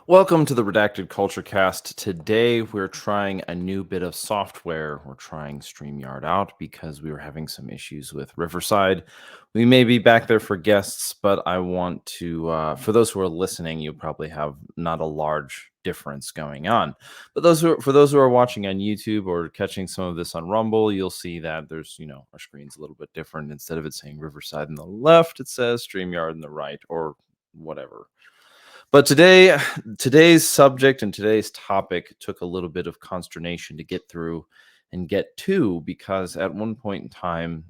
Welcome to the Redacted Culture Cast. Today we're trying a new bit of software. We're trying StreamYard out because we were having some issues with Riverside. We may be back there for guests, but I want to, for those who are listening, you probably have not a large difference going on. But for those who are watching on YouTube or catching some of this on Rumble, you'll see that there's, our screen's a little bit different. Instead of it saying Riverside on the left, it says StreamYard on the right or whatever. But today's subject and today's topic took a little bit of consternation to get through and get to, because at one point in time,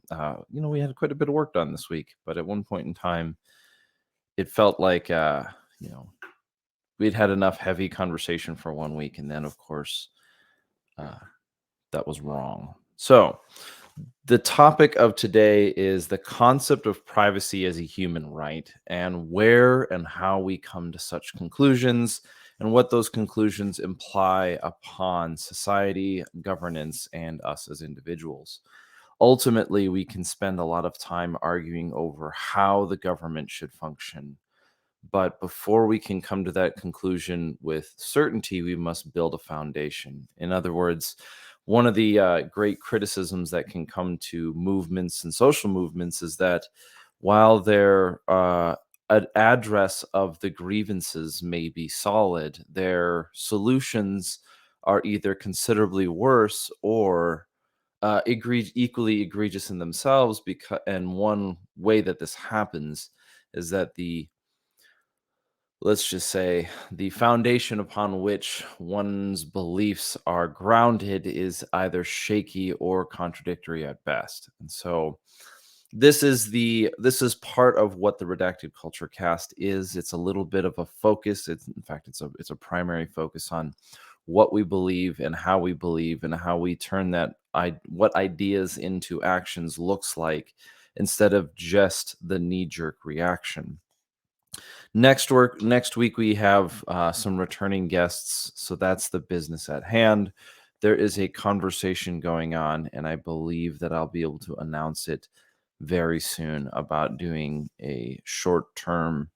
we had quite a bit of work done this week. But at one point in time, it felt like, we'd had enough heavy conversation for 1 week, and then of course, that was wrong. So the topic of today is the concept of privacy as a human right, and where and how we come to such conclusions, and what those conclusions imply upon society, governance, and us as individuals. Ultimately, we can spend a lot of time arguing over how the government should function. But before we can come to that conclusion with certainty, we must build a foundation. In other words, one of the great criticisms that can come to movements and social movements is that while their address of the grievances may be solid, their solutions are either considerably worse or equally egregious in themselves. And one way that this happens is that let's just say the foundation upon which one's beliefs are grounded is either shaky or contradictory at best. And so this is part of what the Redacted Culture Cast is. It's a little bit of a focus. It's a primary focus on what we believe and how we turn what ideas into actions looks like, instead of just the knee-jerk reaction. Next week we have some returning guests, so that's the business at hand. There is a conversation going on, and I believe that I'll be able to announce it very soon, about doing a short-term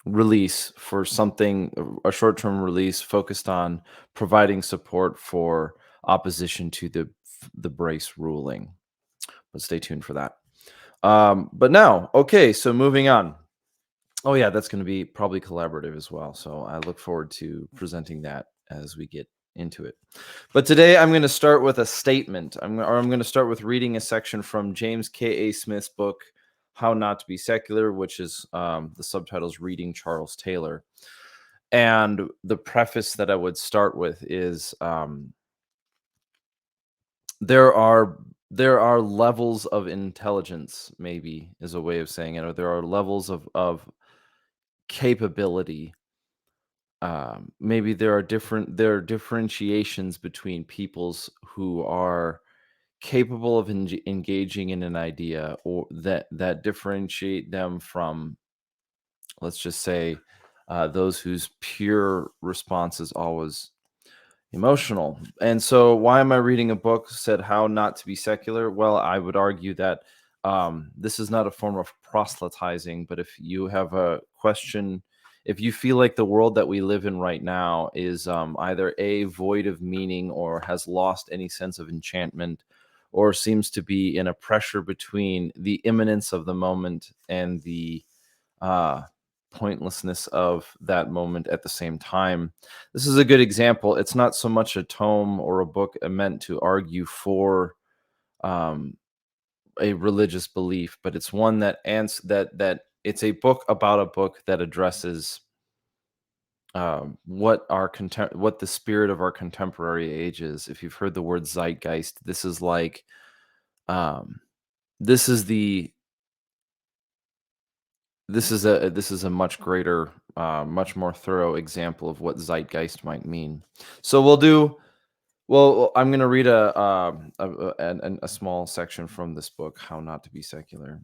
release for something, a short-term release focused on providing support for opposition to the brace ruling. But stay tuned for that. But now, okay, so moving on. Oh yeah, that's going to be probably collaborative as well. So I look forward to presenting that as we get into it. But today I'm going to start with a statement. I'm going to start with reading a section from James K.A. Smith's book, How Not to Be Secular, which is the subtitle's Reading Charles Taylor. And the preface that I would start with is there are levels of intelligence, maybe is a way of saying it, or there are levels of capability. Maybe there are differentiations between peoples who are capable of engaging in an idea, or that differentiate them from, let's just say, those whose pure response is always emotional. And so why am I reading a book said How Not to Be Secular? Well, I would argue that this is not a form of proselytizing, but if you have a question, if you feel like the world that we live in right now is either a void of meaning, or has lost any sense of enchantment, or seems to be in a pressure between the imminence of the moment and the pointlessness of that moment at the same time, this is a good example. It's not so much a tome or a book meant to argue for a religious belief, but it's one that it's a book about a book that addresses what the spirit of our contemporary age is. If you've heard the word zeitgeist, this is like this is the this is a much greater, much more thorough example of what zeitgeist might mean. So I'm going to read a small section from this book, How Not to Be Secular.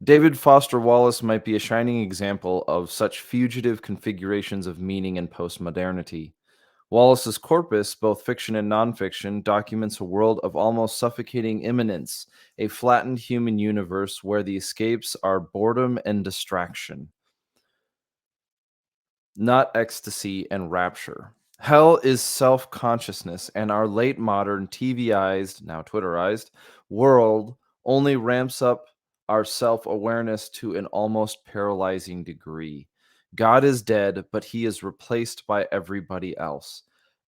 David Foster Wallace might be a shining example of such fugitive configurations of meaning in postmodernity. Wallace's corpus, both fiction and nonfiction, documents a world of almost suffocating imminence, a flattened human universe where the escapes are boredom and distraction, not ecstasy and rapture. Hell is self consciousness, and our late modern TVized, now Twitterized, world only ramps up our self awareness to an almost paralyzing degree. God is dead, but he is replaced by everybody else.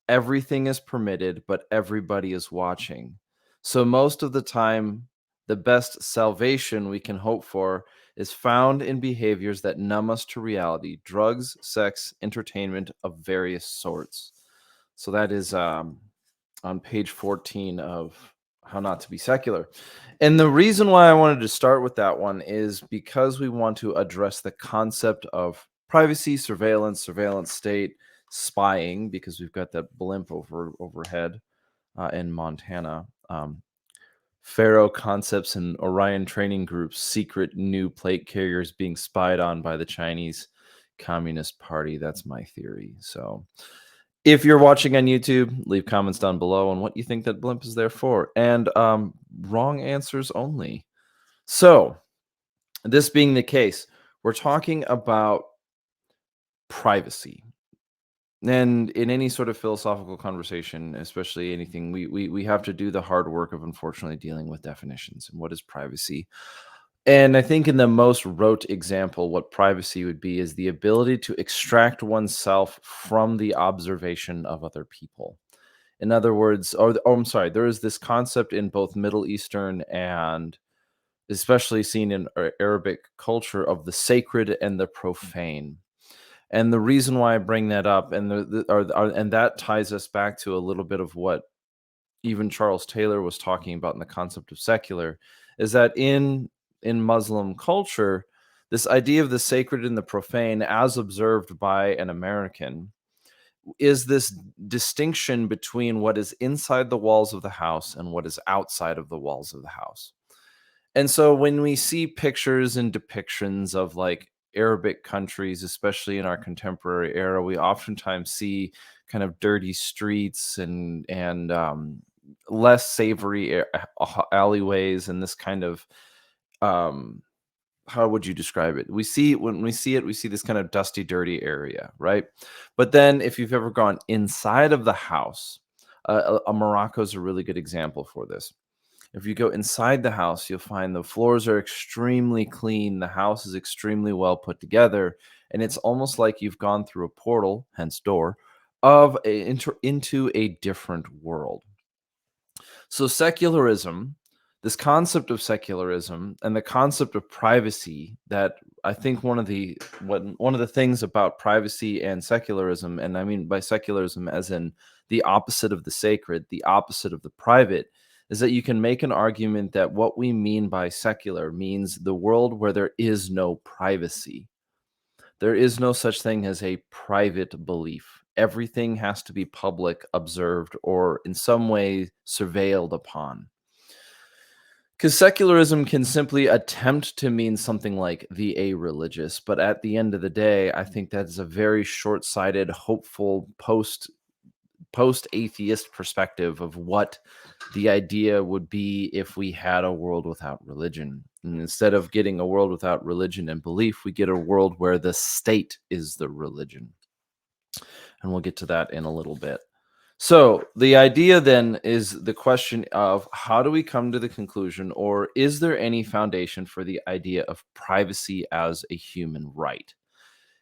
Everything is permitted, but everybody is watching. So, most of the time, the best salvation we can hope for is found in behaviors that numb us to reality: drugs, sex, entertainment of various sorts. So, that is on page 14 of How Not to Be Secular. And the reason why I wanted to start with that one is because we want to address the concept of privacy, surveillance state, spying, because we've got that blimp overhead in Montana. Pharaoh concepts and Orion training groups, secret new plate carriers being spied on by the Chinese Communist Party. That's my theory. So if you're watching on YouTube, leave comments down below on what you think that blimp is there for. And wrong answers only. So, this being the case, we're talking about privacy. And in any sort of philosophical conversation, especially anything, we have to do the hard work of unfortunately dealing with definitions and what is privacy. And I think in the most rote example, what privacy would be is the ability to extract oneself from the observation of other people. In other words, I'm sorry, there is this concept in both Middle Eastern and especially seen in Arabic culture of the sacred and the profane. And the reason why I bring that up, and and that ties us back to a little bit of what even Charles Taylor was talking about in the concept of secular, is that in Muslim culture, this idea of the sacred and the profane, as observed by an American, is this distinction between what is inside the walls of the house and what is outside of the walls of the house. And so when we see pictures and depictions of like Arabic countries, especially in our contemporary era, we oftentimes see kind of dirty streets and less savory alleyways and this kind of um, how would you describe it? We see when we see it, we see this kind of dusty, dirty area, right? But then if you've ever gone inside of the house, Morocco is a really good example for this. If you go inside the house, you'll find the floors are extremely clean. The house is extremely well put together. And it's almost like you've gone through a portal, hence door, into a different world. So secularism, this concept of secularism and the concept of privacy, that I think one of the things about privacy and secularism, and I mean by secularism as in the opposite of the sacred, the opposite of the private, is that you can make an argument that what we mean by secular means the world where there is no privacy. There is no such thing as a private belief. Everything has to be public, observed, or in some way surveilled upon. Because secularism can simply attempt to mean something like the a-religious, but at the end of the day, I think that is a very short-sighted, hopeful post-atheist perspective of what the idea would be if we had a world without religion. And instead of getting a world without religion and belief, we get a world where the state is the religion. And we'll get to that in a little bit. So the idea then is the question of how do we come to the conclusion, or is there any foundation for the idea of privacy as a human right?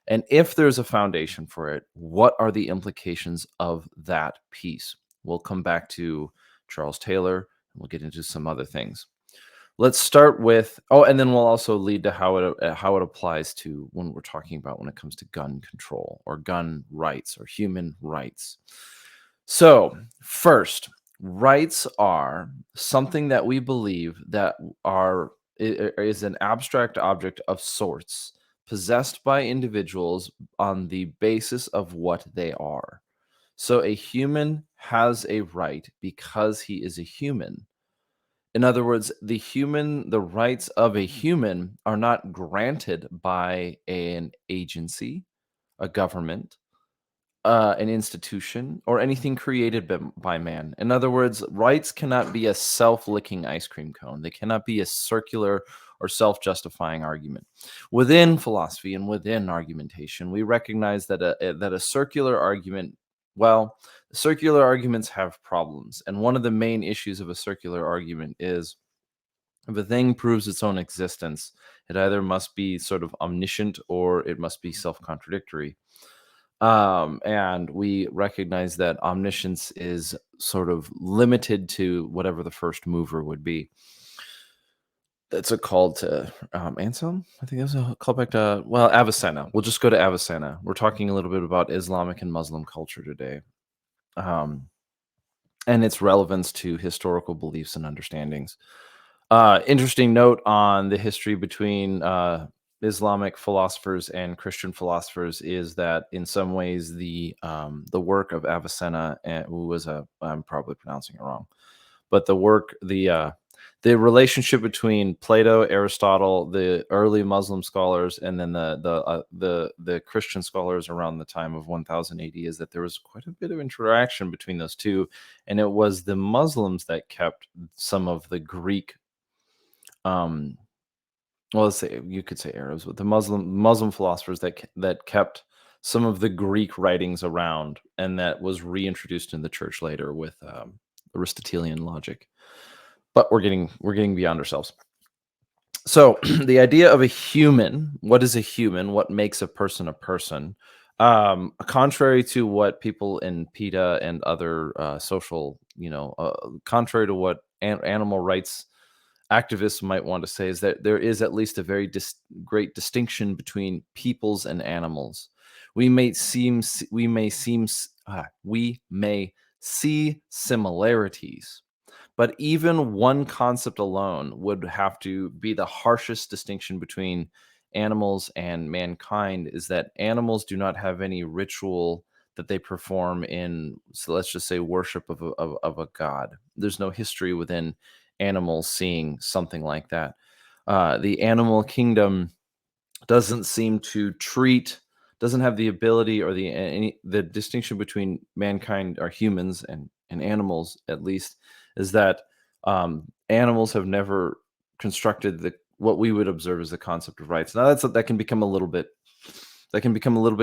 And if there's a foundation for it, what are the implications of that piece? We'll come back to Charles Taylor and we'll get into some other things. Let's start with and then we'll also lead to how it applies to when we're talking about when it comes to gun control or gun rights or human rights. So, first, rights are something that we believe that is an abstract object of sorts possessed by individuals on the basis of what they are. So a human has a right because he is a human. In other words, the rights of a human are not granted by an agency, a government, an institution or anything created by man. In other words, rights cannot be a self-licking ice cream cone. They cannot be a circular or self-justifying argument. Within philosophy and within argumentation, we recognize that a circular argument, well, circular arguments have problems, and one of the main issues of a circular argument is if a thing proves its own existence, it either must be sort of omniscient or it must be self-contradictory. And we recognize that omniscience is sort of limited to whatever the first mover would be. That's a call to Anselm. I think that was a callback to, well, Avicenna. We'll just go to Avicenna. We're talking a little bit about Islamic and Muslim culture today, um, and its relevance to historical beliefs and understandings. Interesting note on the history between Islamic philosophers and Christian philosophers is that in some ways the work of Avicenna, who was a, I'm probably pronouncing it wrong, but the relationship between Plato, Aristotle, the early Muslim scholars, and then the Christian scholars around the time of 1000 AD is that there was quite a bit of interaction between those two, and it was the Muslims that kept some of the Greek um well, let's say you could say Arabs, but the Muslim philosophers that kept some of the Greek writings around, and that was reintroduced in the church later with Aristotelian logic. But we're getting beyond ourselves. So the idea of a human, what is a human? What makes a person a person? Contrary to what people in PETA and other social, contrary to what animal rights activists might want to say, is that there is at least a very great distinction between peoples and animals. We may see similarities, but even one concept alone would have to be the harshest distinction between animals and mankind, is that animals do not have any ritual that they perform in, so let's just say, worship of a god. There's no history within animals seeing something like that. The animal kingdom doesn't seem to treat, doesn't have the ability or the distinction between mankind or humans and animals, at least, is that animals have never constructed the what we would observe as the concept of rights. Now that can become a little bit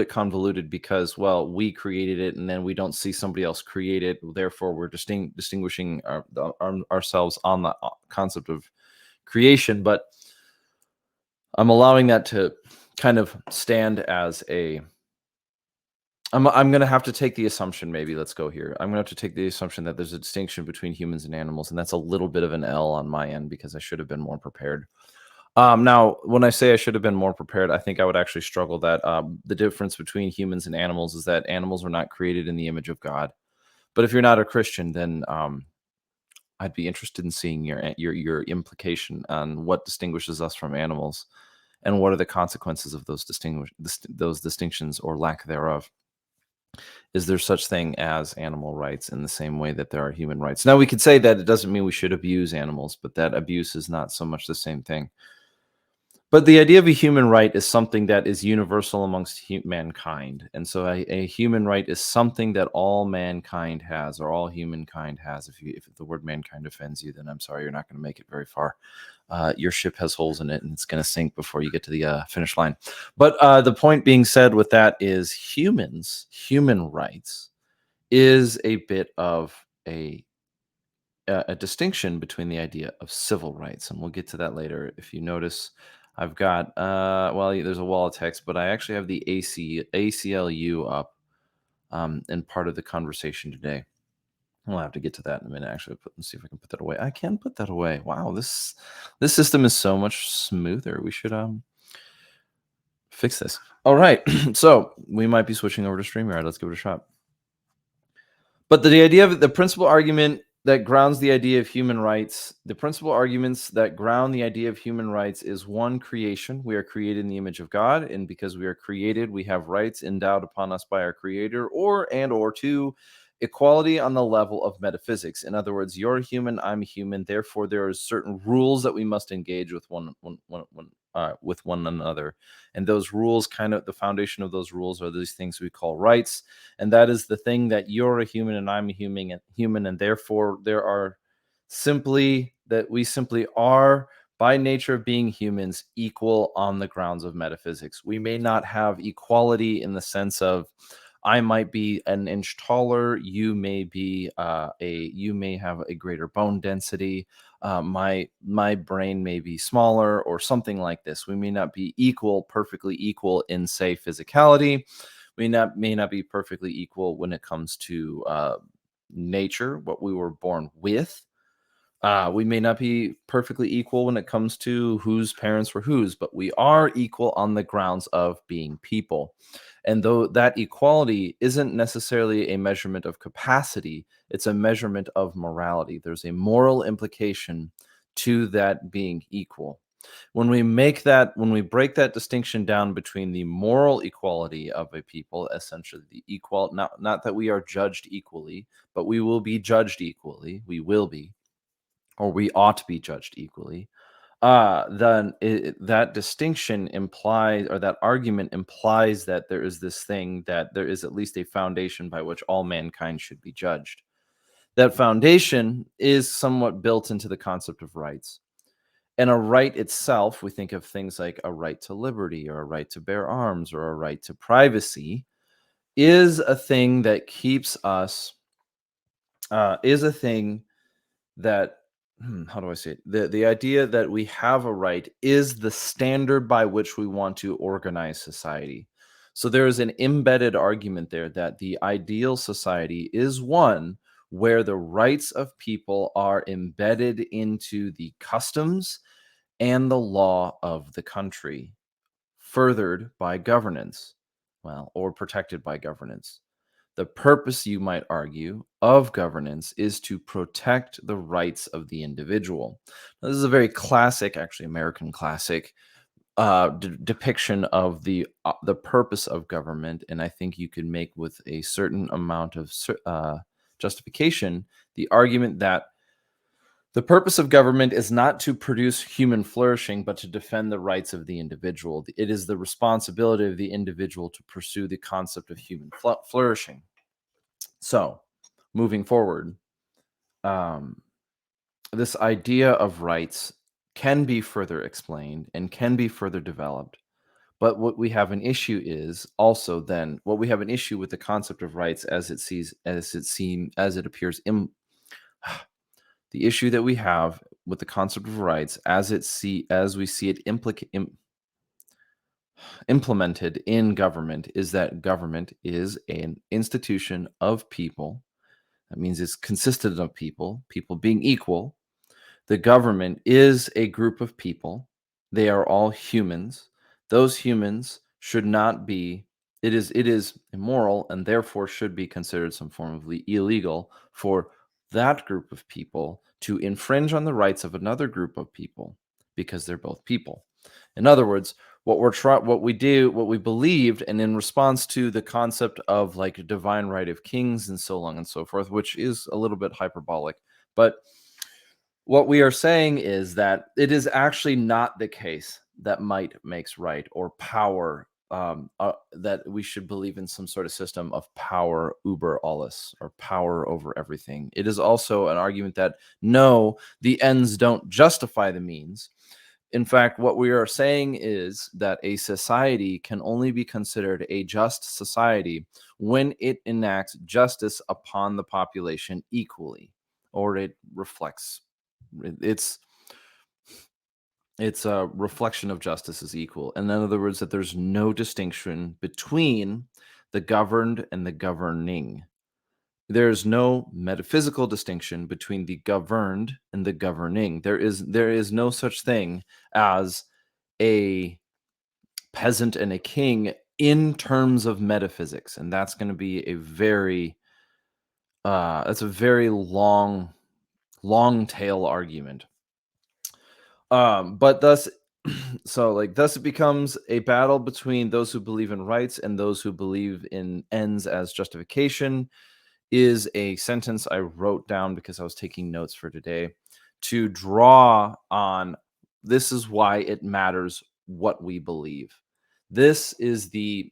convoluted because, well, we created it and then we don't see somebody else create it, therefore we're distinguishing ourselves on the concept of creation. But I'm allowing that to kind of stand as a. I'm going to have to take the assumption, maybe let's go here. I'm going to have to take the assumption that there's a distinction between humans and animals, and that's a little bit of an L on my end because I should have been more prepared. Now, when I say I should have been more prepared, I think I would actually struggle that the difference between humans and animals is that animals were not created in the image of God. But if you're not a Christian, then I'd be interested in seeing your implication on what distinguishes us from animals, and what are the consequences of those distinctions or lack thereof. Is there such thing as animal rights in the same way that there are human rights? Now, we could say that it doesn't mean we should abuse animals, but that abuse is not so much the same thing. But the idea of a human right is something that is universal amongst mankind. And so a human right is something that all mankind has, or all humankind has. If the word mankind offends you, then I'm sorry, you're not going to make it very far. Your ship has holes in it and it's going to sink before you get to the finish line. But the point being said with that is human rights is a bit of a distinction between the idea of civil rights, and we'll get to that later. If you notice, I've got well, there's a wall of text, but I actually have the ACLU up in part of the conversation today. We'll have to get to that in a minute. Actually, let's see if I can put that away. I can put that away. Wow, this system is so much smoother. We should fix this. All right, so we might be switching over to StreamYard. Let's give it a shot. But the idea of the principal argument that grounds the idea of human rights, the principal arguments that ground the idea of human rights is one, creation. We are created in the image of God, and because we are created, we have rights endowed upon us by our Creator, or two, equality on the level of metaphysics. In other words, you're human, I'm human. Therefore, there are certain rules that we must engage with with one another. And those rules, kind of the foundation of those rules, are these things we call rights. And that is the thing that you're a human and I'm a human, and therefore there are simply that we simply are by nature of being humans equal on the grounds of metaphysics. We may not have equality in the sense of I might be an inch taller, you may be you may have a greater bone density, my brain may be smaller or something like this. We may not be perfectly equal in, say, physicality. We may not be perfectly equal when it comes to nature, what we were born with. We may not be perfectly equal when it comes to whose parents were whose, but we are equal on the grounds of being people. And though that equality isn't necessarily a measurement of capacity, it's a measurement of morality. There's a moral implication to that being equal. When we break that distinction down between the moral equality of a people, essentially the equal, not that we are judged equally, but we will be judged equally. We will be, or we ought to be judged equally, that distinction implies, or that argument implies, that there is this thing, that there is at least a foundation by which all mankind should be judged. That foundation is somewhat built into the concept of rights. And a right itself, we think of things like a right to liberty, or a right to bear arms, or a right to privacy, is a thing that keeps us, is a thing that how do I say it? The idea that we have a right is the standard by which we want to organize society. So there is an embedded argument there that the ideal society is one where the rights of people are embedded into the customs and the law of the country, furthered by governance, well, or protected by governance. The purpose, you might argue, of governance is to protect the rights of the individual. Now, this is a very classic, actually American classic, depiction of the purpose of government, and I think you could make with a certain amount of justification the argument that the purpose of government is not to produce human flourishing, but to defend the rights of the individual. It is the responsibility of the individual to pursue the concept of human flourishing. So, moving forward, um, this idea of rights can be further explained and can be further developed. But what we have an issue is also then what we have an issue with the concept of rights as it appears in the issue that we have with the concept of rights as we see it implemented in government is that government is an institution of people. That means it's consistent of people being equal. The government is a group of people. They are all humans. Those humans should not be, it is immoral, and therefore should be considered some form of illegal for that group of people to infringe on the rights of another group of people, because they're both people. In other words, what we believed, and in response to the concept of like a divine right of kings and so on and so forth, which is a little bit hyperbolic, but what we are saying is that it is actually not the case that might makes right, or power, that we should believe in some sort of system of power über alles, or power over everything. It is also an argument that no, the ends don't justify the means. In fact, what we are saying is that a society can only be considered a just society when it enacts justice upon the population equally, or it reflects it's it's a reflection of justice is equal. And in other words, that there's no distinction between the governed and the governing. There's no metaphysical distinction between the governed and the governing. There is no such thing as a peasant and a king in terms of metaphysics. And that's going to be a very that's a very long tail argument. But thus, thus it becomes a battle between those who believe in rights and those who believe in ends as justification. is a sentence I wrote down because I was taking notes for today to draw on. This is why it matters what we believe. This is the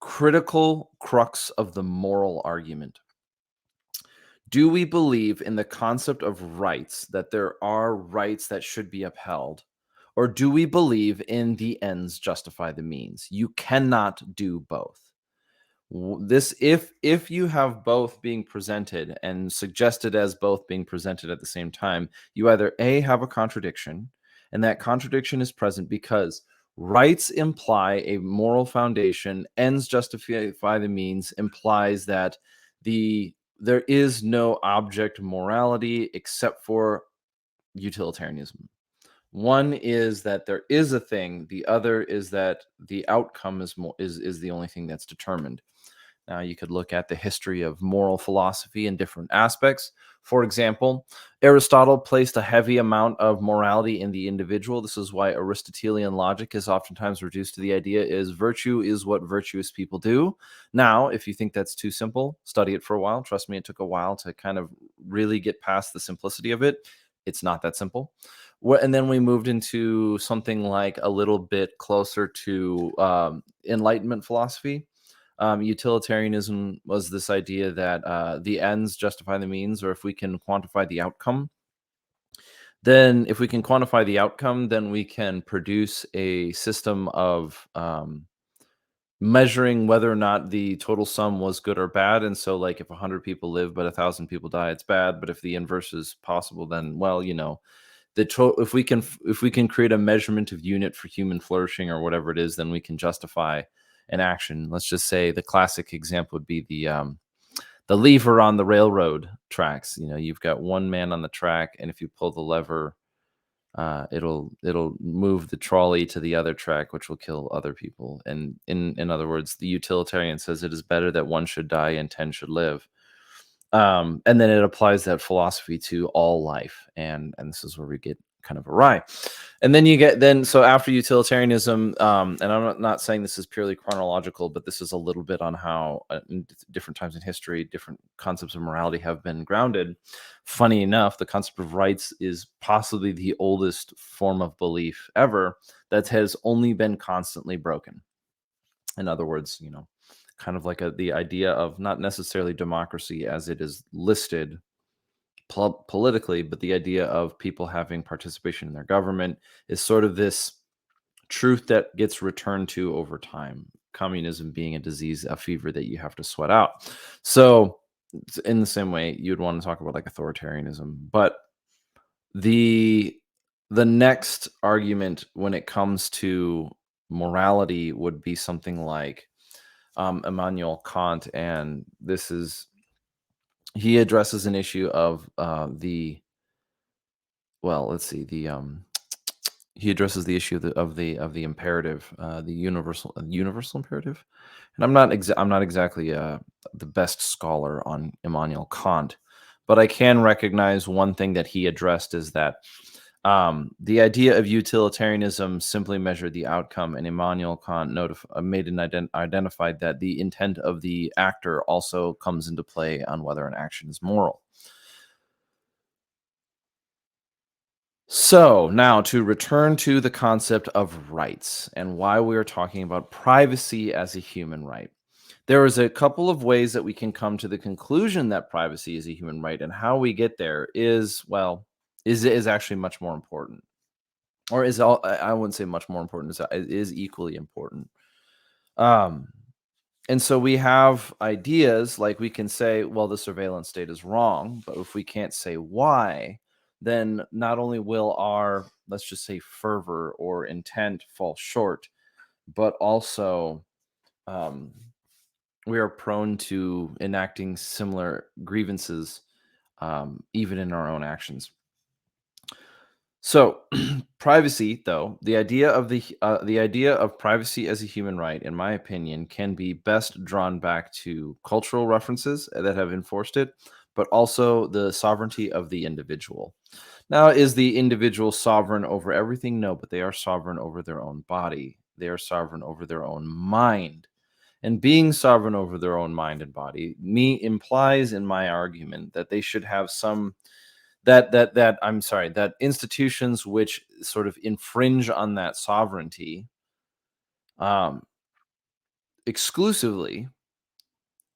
critical crux of the moral argument. Do we believe in the concept of rights, that there are rights that should be upheld? Or do we believe in the ends justify the means? You cannot do both. This, if you have both being presented and suggested as both being presented at the same time, you either A, have a contradiction, and that contradiction is present because rights imply a moral foundation, ends justify the means implies that there is no object morality except for utilitarianism. One is that there is a thing, the other is that the outcome is the only thing that's determined. Now, you could look at the history of moral philosophy in different aspects. For example, Aristotle placed a heavy amount of morality in the individual. This is why Aristotelian logic is oftentimes reduced to the idea is virtue is what virtuous people do. Now, if you think that's too simple, study it for a while. Trust me, it took a while to kind of really get past the simplicity of it. It's not that simple. And then we moved into something like a little bit closer to Enlightenment philosophy. Utilitarianism was this idea that the ends justify the means, or if we can quantify the outcome, then if we can quantify the outcome, then we can produce a system of measuring whether or not the total sum was good or bad. And so, like, if 100 people live but 1,000 people die, it's bad. But if the inverse is possible, then, well, if we can create a measurement of unit for human flourishing or whatever it is, then we can justify an action. Let's just say the classic example would be the lever on the railroad tracks. You've got one man on the track, and if you pull the lever, it'll move the trolley to the other track, which will kill other people. And in other words, the utilitarian says it is better that one should die and 10 should live. And then it applies that philosophy to all life, and this is where we get kind of awry. And then so after utilitarianism, and I'm not saying this is purely chronological, but this is a little bit on how in different times in history different concepts of morality have been grounded. Funny enough, the concept of rights is possibly the oldest form of belief ever that has only been constantly broken. In other words, kind of like the idea of not necessarily democracy as it is listed politically, but the idea of people having participation in their government is sort of this truth that gets returned to over time. Communism being a disease, a fever that you have to sweat out. So, in the same way, you'd want to talk about like authoritarianism, but the the next argument when it comes to morality would be something like Immanuel Kant, and he addresses an issue of the well, let's see, he addresses the issue of the imperative, the universal imperative. And I'm not exactly the best scholar on Immanuel Kant, but I can recognize one thing that he addressed is that the idea of utilitarianism simply measured the outcome, and Immanuel Kant identified that the intent of the actor also comes into play on whether an action is moral. So, now to return to the concept of rights and why we are talking about privacy as a human right. There is a couple of ways that we can come to the conclusion that privacy is a human right, and how we get there is actually much more important. Or is all I wouldn't say much more important, it is equally important. Um, and so we have ideas like we can say, well, the surveillance state is wrong, but if we can't say why, then not only will our, let's just say, fervor or intent fall short, but also um, we are prone to enacting similar grievances, even in our own actions. So, privacy, though, the idea of privacy as a human right, in my opinion, can be best drawn back to cultural references that have enforced it, but also the sovereignty of the individual. Now, is the individual sovereign over everything? No, but they are sovereign over their own body. They are sovereign over their own mind. And being sovereign over their own mind and body implies in my argument that they should have some that institutions which sort of infringe on that sovereignty um, exclusively,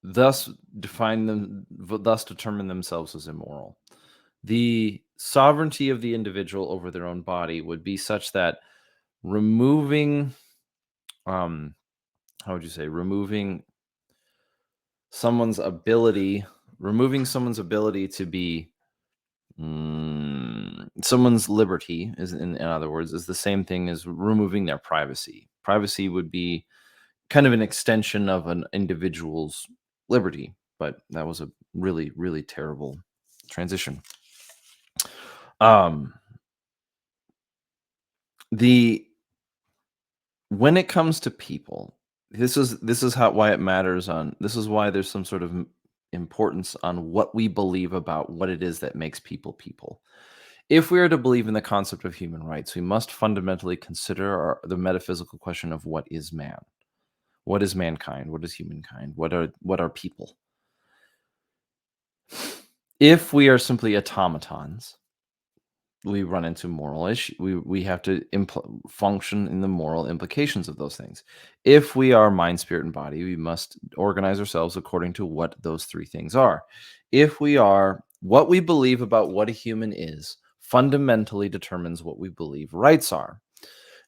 thus thus determine themselves as immoral. The sovereignty of the individual over their own body would be such that removing, um, how would you say, someone's ability, removing someone's ability to be someone's liberty is in other words is the same thing as removing their privacy. Privacy would be kind of an extension of an individual's liberty, but that was a really, really terrible transition. Um, the When it comes to people, this is how why it matters on this is why there's some sort of importance on what we believe about what it is that makes people people. If we are to believe in the concept of human rights, we must fundamentally consider the metaphysical question of what is man. What is mankind? What is humankind? What are people? If we are simply automatons, we run into moral issue. We have to function in the moral implications of those things. If we are mind, spirit, and body, we must organize ourselves according to what those three things are. If we are, what we believe about what a human is fundamentally determines what we believe rights are.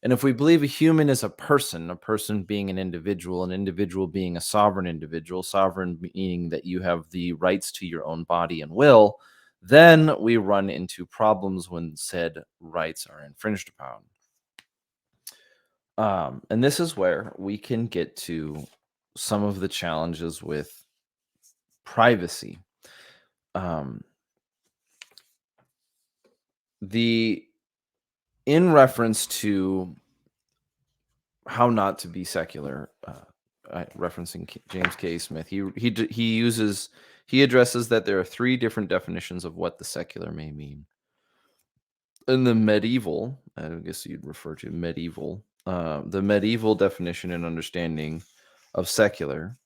And if we believe a human is a person being an individual being a sovereign meaning that you have the rights to your own body and will, then we run into problems when said rights are infringed upon. And this is where we can get to some of the challenges with privacy. Um, the In reference to how not to be secular, referencing James K. Smith, he addresses that there are three different definitions of what the secular may mean. In the medieval, I guess you'd refer to medieval, the medieval definition and understanding of secular.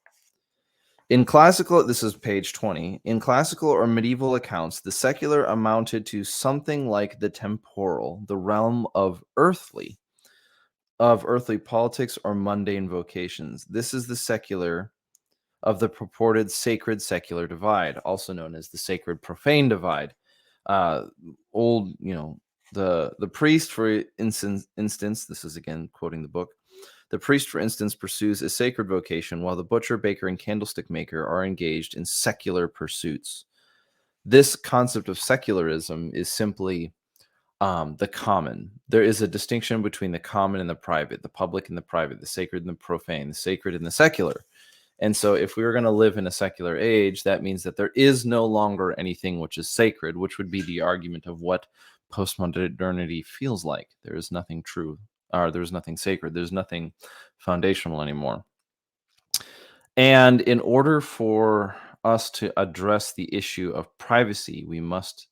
In classical, this is page 20. In classical or medieval accounts, the secular amounted to something like the temporal, the realm of earthly politics or mundane vocations. This is the secular of the purported sacred secular divide, also known as the sacred profane divide. Uh, old, the priest, for instance, this is again quoting the book. The priest, for instance, pursues a sacred vocation, while the butcher, baker, and candlestick maker are engaged in secular pursuits. This concept of secularism is simply the common. There is a distinction between the common and the private, the public and the private, the sacred and the profane, the sacred and the secular. And so, if we were going to live in a secular age, that means that there is no longer anything which is sacred, which would be the argument of what postmodernity feels like. There is nothing true, or there's nothing sacred, there's nothing foundational anymore. And in order for us to address the issue of privacy, we must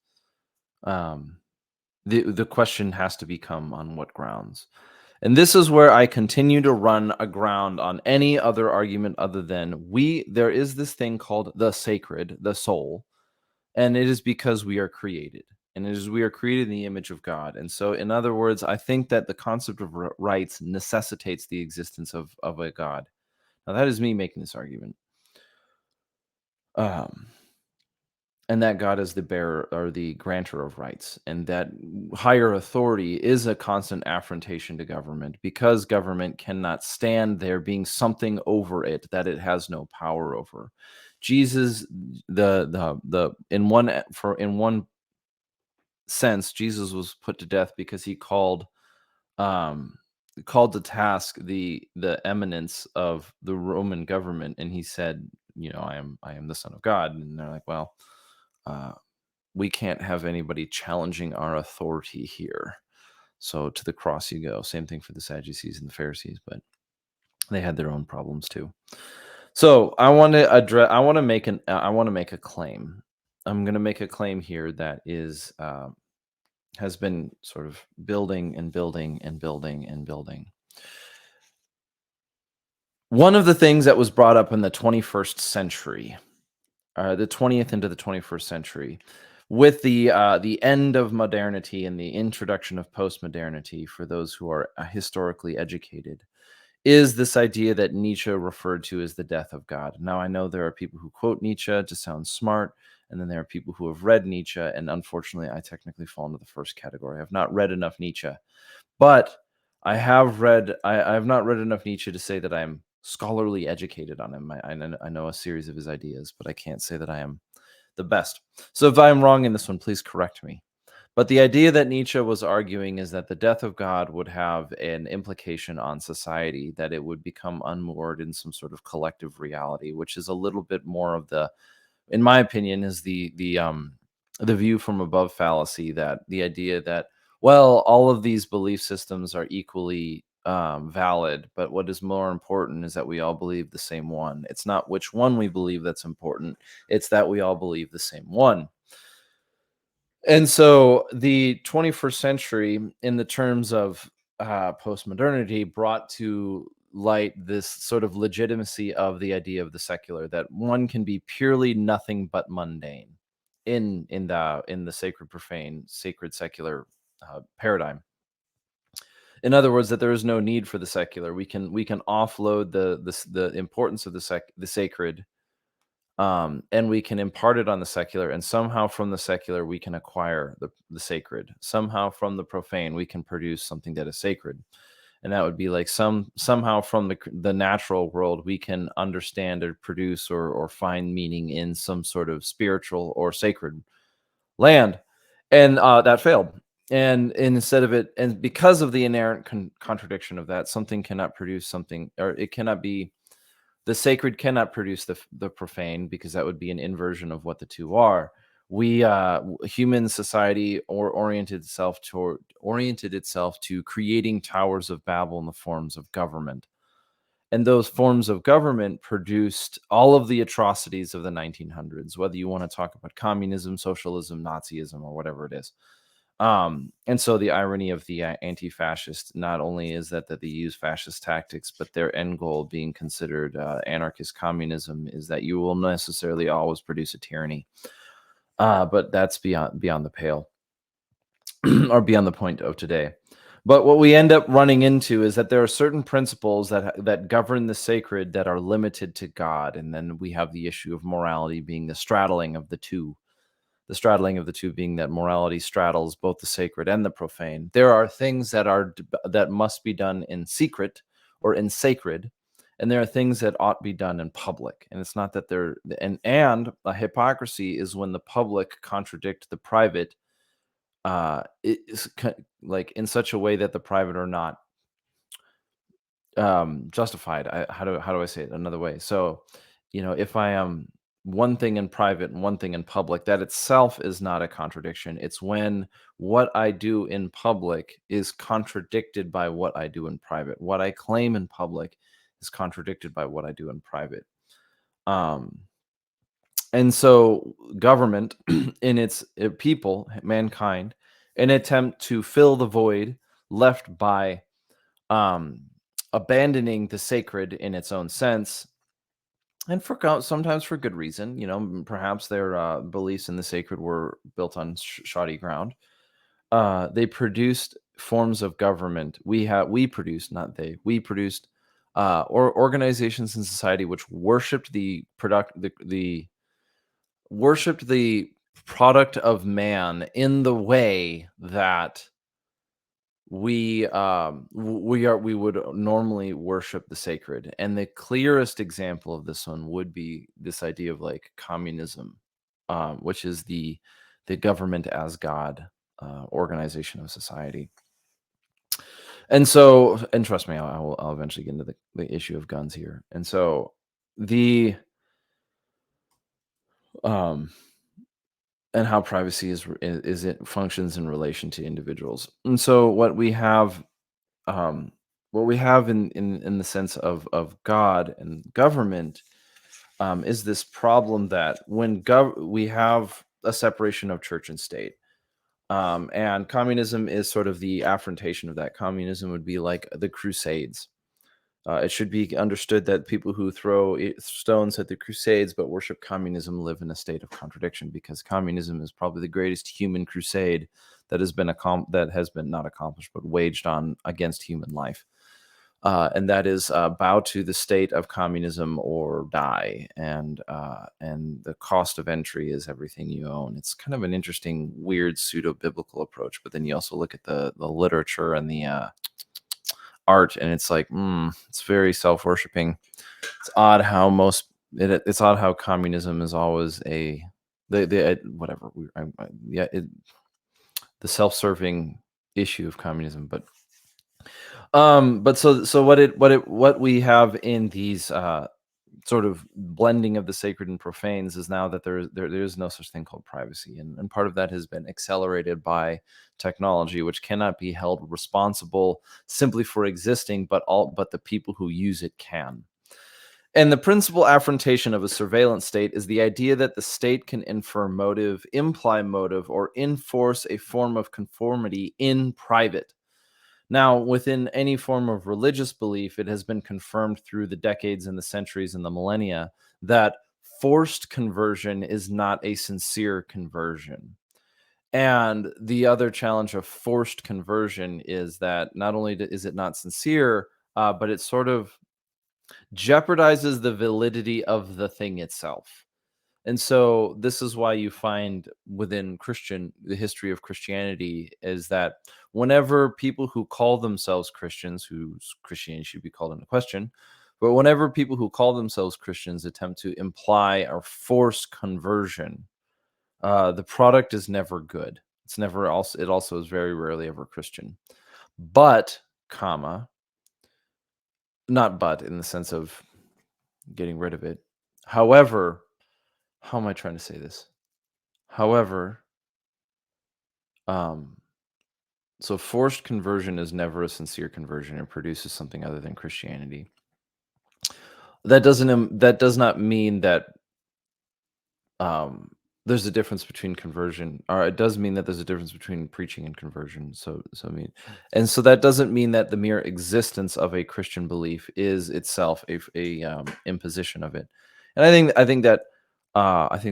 the question has to become on what grounds. And this is where I continue to run aground on any other argument other than there is this thing called the sacred, the soul, and it is because we are created. And it is we are created in the image of God. And so, in other words, I think that the concept of rights necessitates the existence of a God. Now, that is me making this argument. Um, and that God is the bearer or the grantor of rights, and that higher authority is a constant affrontation to government because government cannot stand there being something over it that it has no power over. Jesus, the in one sense, Jesus was put to death because he um called to task the eminence of the Roman government, and he said, I am the Son of God, and they're like, well. Uh, we can't have anybody challenging our authority here. So to the cross you go. Same thing for the Sadducees and the Pharisees, but they had their own problems too. So I want to make a claim. I'm going to make a claim here that has been sort of building and building and building and building. One of the things that was brought up in the 21st century, the 20th into the 21st century, with the end of modernity and the introduction of postmodernity for those who are historically educated, is this idea that Nietzsche referred to as the death of God. Now, I know there are people who quote Nietzsche to sound smart, and then there are people who have read Nietzsche, and unfortunately, I technically fall into the first category. I've not read enough Nietzsche, but I have not read enough Nietzsche to say that I am scholarly educated on him. I know a series of his ideas, but I can't say that I am the best. So if I am wrong in this one, please correct me. But the idea that Nietzsche was arguing is that the death of God would have an implication on society, that it would become unmoored in some sort of collective reality, which is a little bit more of the, in my opinion, is the view from above fallacy, that the idea that, well, all of these belief systems are equally valid, but what is more important is that we all believe the same one. It's not which one we believe that's important, it's that we all believe the same one. And so the 21st century, in the terms of postmodernity, brought to light this sort of legitimacy of the idea of the secular, that one can be purely nothing but mundane in the sacred profane, sacred secular paradigm. In other words, that there is no need for the secular. We can offload the importance of the sacred, and we can impart it on the secular, and somehow from the secular we can acquire the sacred. Somehow from the profane we can produce something that is sacred, and that would be like somehow from the natural world we can understand or produce or find meaning in some sort of spiritual or sacred land, and that failed. And instead of it, and because of the inherent contradiction of that, something cannot produce something, or it cannot be, the sacred cannot produce the profane, because that would be an inversion of what the two are. Human society oriented itself to creating towers of Babel in the forms of government, and those forms of government produced all of the atrocities of the 1900s, whether you want to talk about communism, socialism, Nazism, or whatever it is. And so the irony of the anti-fascist not only is that they use fascist tactics, but their end goal being considered anarchist communism is that you will necessarily always produce a tyranny. But that's beyond the pale, or beyond the point of today. But what we end up running into is that there are certain principles that govern the sacred that are limited to God, and then we have the issue of morality being the straddling of the two. The straddling of the two being that morality straddles both the sacred and the profane. There are things that must be done in secret or in sacred, and there are things that ought to be done in public. And it's not that they're, and a hypocrisy is when the public contradict the private, like in such a way that the private are not justified. How do I say it another way? So, if I am one thing in private and one thing in public, that itself is not a contradiction. It's when what I do in public is contradicted by what I do in private. What I claim in public is contradicted by what I do in private. um and so government in its people, mankind, an attempt to fill the void left by um abandoning the sacred in its own sense, and sometimes for good reason. Perhaps their beliefs in the sacred were built on shoddy ground. They produced forms of government. We produced, not they, we produced or organizations in society which worshipped the worshipped the product of man in the way that we would normally worship the sacred. And the clearest example of this one would be this idea of like communism, which is the government as God organization of society. And trust me, I'll eventually get into the issue of guns here. And so the um and how privacy is it functions in relation to individuals. And so um, what we have in the sense of God and government, is this problem that when we have a separation of church and state, and communism is sort of the affrontation of that. Communism would be like the Crusades. It should be understood that people who throw stones at the Crusades but worship communism live in a state of contradiction, because communism is probably the greatest human crusade that has been that has been not accomplished but waged on against human life. And that is bow to the state of communism or die. And the cost of entry is everything you own. It's kind of an interesting, weird pseudo biblical approach. But then you also look at the literature and the art, and it's like, it's very self worshipping. It's odd how it's odd how communism is always whatever the self serving issue of communism, but what we have in these sort of blending of the sacred and profanes is now that there is no such thing called privacy, and part of that has been accelerated by technology, which cannot be held responsible simply for existing, but the people who use it can. And the principal affrontation of a surveillance state is the idea that the state can infer motive, imply motive, or enforce a form of conformity in private. Now, within any form of religious belief, it has been confirmed through the decades and the centuries and the millennia that forced conversion is not a sincere conversion. And the other challenge of forced conversion is that not only is it not sincere, but it sort of jeopardizes the validity of the thing itself. And so this is why you find within the history of Christianity is that whenever people who call themselves Christians, whose Christianity should be called into question, but whenever people who call themselves Christians attempt to imply or force conversion, the product is never good. It also is very rarely ever Christian. But, comma, not but in the sense of getting rid of it. However, how am I trying to say this? However, um, so forced conversion is never a sincere conversion. It produces something other than Christianity. That does not mean that um, there's a difference between conversion, or it does mean that there's a difference between preaching and conversion. So I mean, and so that doesn't mean that the mere existence of a Christian belief is itself a imposition of it. And I think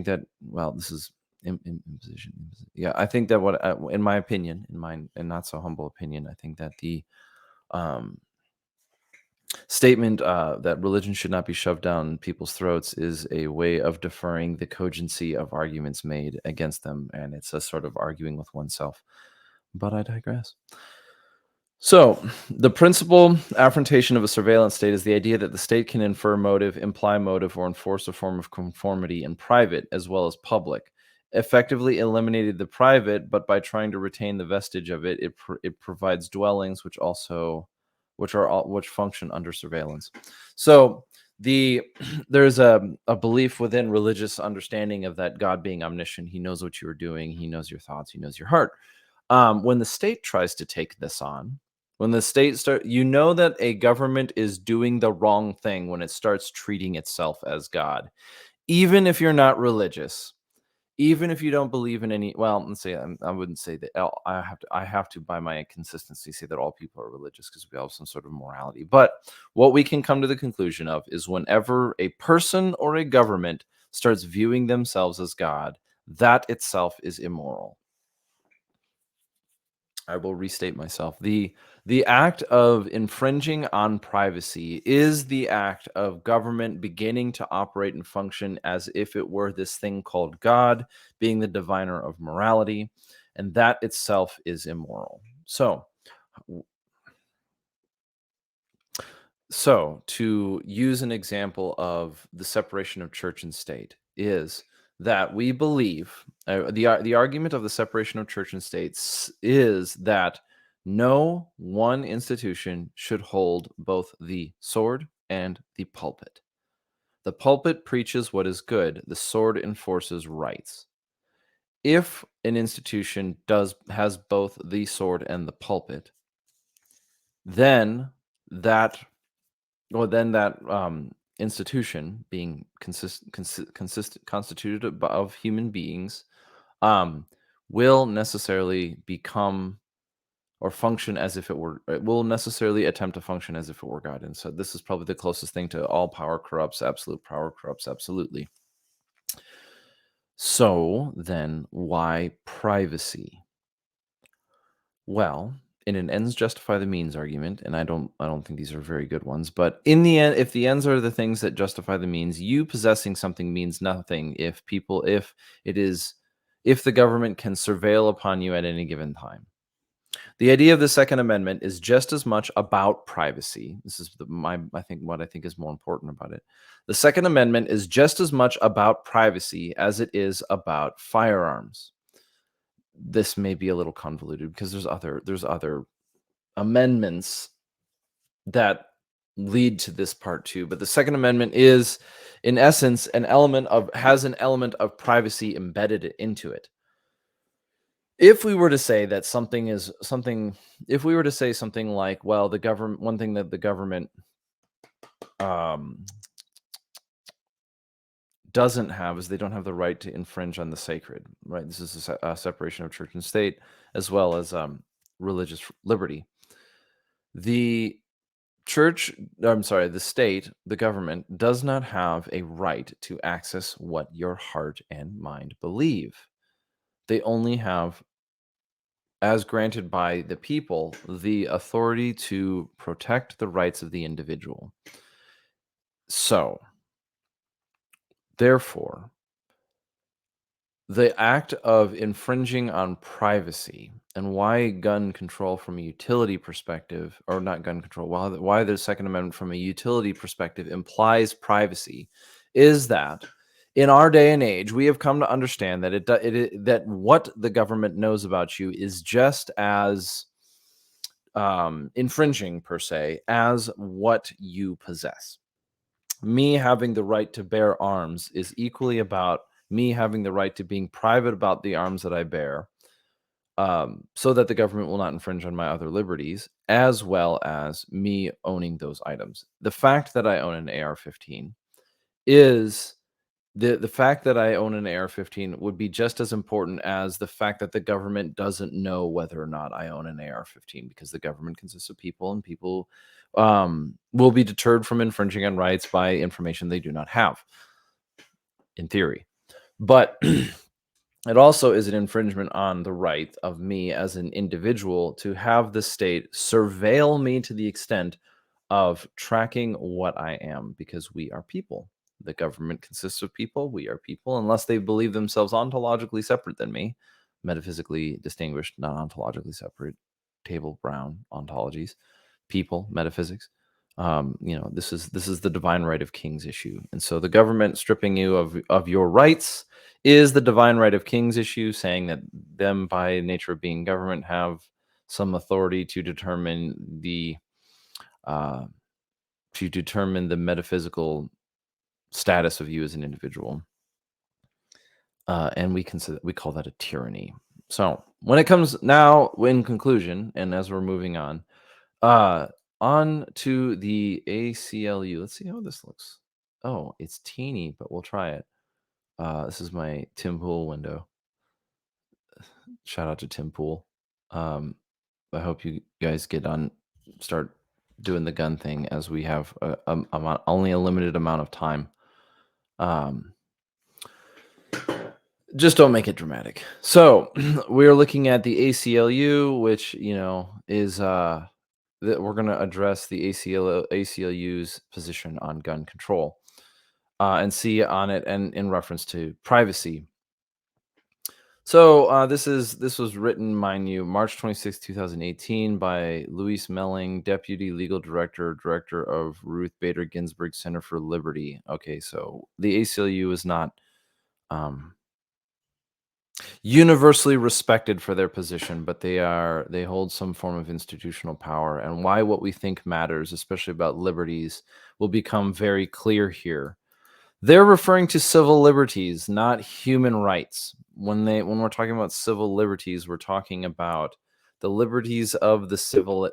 that well, this is imposition. Yeah, I think that in my opinion, in my and not so humble opinion, I think that the um, statement that religion should not be shoved down people's throats is a way of deferring the cogency of arguments made against them, and it's a sort of arguing with oneself. But I digress. So, the principal affrontation of a surveillance state is the idea that the state can infer motive, imply motive, or enforce a form of conformity in private as well as public. Effectively eliminated the private, but by trying to retain the vestige of it, it provides dwellings which function under surveillance. So the there's a belief within religious understanding of that God being omniscient. He knows what you are doing. He knows your thoughts. He knows your heart. When the state tries to take this on, when the state you know that a government is doing the wrong thing when it starts treating itself as God, even if you're not religious, even if you don't believe in any. Well, let's say I wouldn't say that. I have to by my consistency say that all people are religious because we have some sort of morality. But what we can come to the conclusion of is whenever a person or a government starts viewing themselves as God, that itself is immoral. I will restate myself. The act of infringing on privacy is the act of government beginning to operate and function as if it were this thing called God, being the diviner of morality, and that itself is immoral. So to use an example of the separation of church and state is that we believe the argument of the separation of church and states is that no one institution should hold both the sword and the pulpit. The pulpit preaches what is good, the sword enforces rights. If an institution has both the sword and the pulpit, then that institution being constituted of human beings um, will necessarily become or function as if it were, it will necessarily attempt to function as if it were God. And so this is probably the closest thing to all power corrupts, absolute power corrupts absolutely. So then why privacy? Well, in an ends justify the means argument, and I don't think these are very good ones, but in the end, if the ends are the things that justify the means, you possessing something means nothing if the government can surveil upon you at any given time. The idea of the Second Amendment is just as much about privacy. This is I think what I think is more important about it. The Second Amendment is just as much about privacy as it is about firearms. This may be a little convoluted because there's other amendments that lead to this part too, but the Second Amendment is in essence has an element of privacy embedded into it. If we were to say that something is something if we were to say something like, well, the government one thing that the government um doesn't have is they don't have the right to infringe on the sacred, right? This is a separation of church and state, as well as religious liberty. The church, I'm sorry, the state, the government does not have a right to access what your heart and mind believe. They only have, as granted by the people, the authority to protect the rights of the individual. So, therefore, the act of infringing on privacy and why gun control from a utility perspective, or not gun control, why the Second Amendment from a utility perspective implies privacy, is that in our day and age, we have come to understand that that what the government knows about you is just as infringing per se as what you possess. Me having the right to bear arms is equally about me having the right to being private about the arms that I bear, so that the government will not infringe on my other liberties, as well as me owning those items. The fact that I own an AR-15 is the fact that I own an AR-15 would be just as important as the fact that the government doesn't know whether or not I own an AR-15, because the government consists of people, and people will be deterred from infringing on rights by information they do not have, in theory. But it also is an infringement on the right of me as an individual to have the state surveil me to the extent of tracking what I am, because we are people. The government consists of people. We are people, unless they believe themselves ontologically separate than me, metaphysically distinguished, not ontologically separate, table brown ontologies, people, metaphysics. This is the divine right of kings issue, and so the government stripping you of your rights is the divine right of kings issue, saying that them, by nature of being government, have some authority uh, to determine the metaphysical status of you as an individual, and we call that a tyranny. So when it comes now, in conclusion, and as we're moving uh, on to the ACLU. Let's see how this looks. Oh, it's teeny, but we'll try it. This is my Tim Pool window. Shout out to Tim Pool. Um, I hope you guys start doing the gun thing, as we have only a limited amount of time. Um, just don't make it dramatic. So we're looking at the ACLU, which is that we're going to address the ACLU's position on gun control, and see on it and in reference to privacy. So this was written, mind you, March 26, 2018, by Luis Melling, Deputy Legal Director of Ruth Bader Ginsburg Center for Liberty. Okay, so the ACLU is not um, universally respected for their position, but they hold some form of institutional power, and why what we think matters, especially about liberties, will become very clear here. They're referring to civil liberties, not human rights. When we're talking about civil liberties, we're talking about the liberties of the civil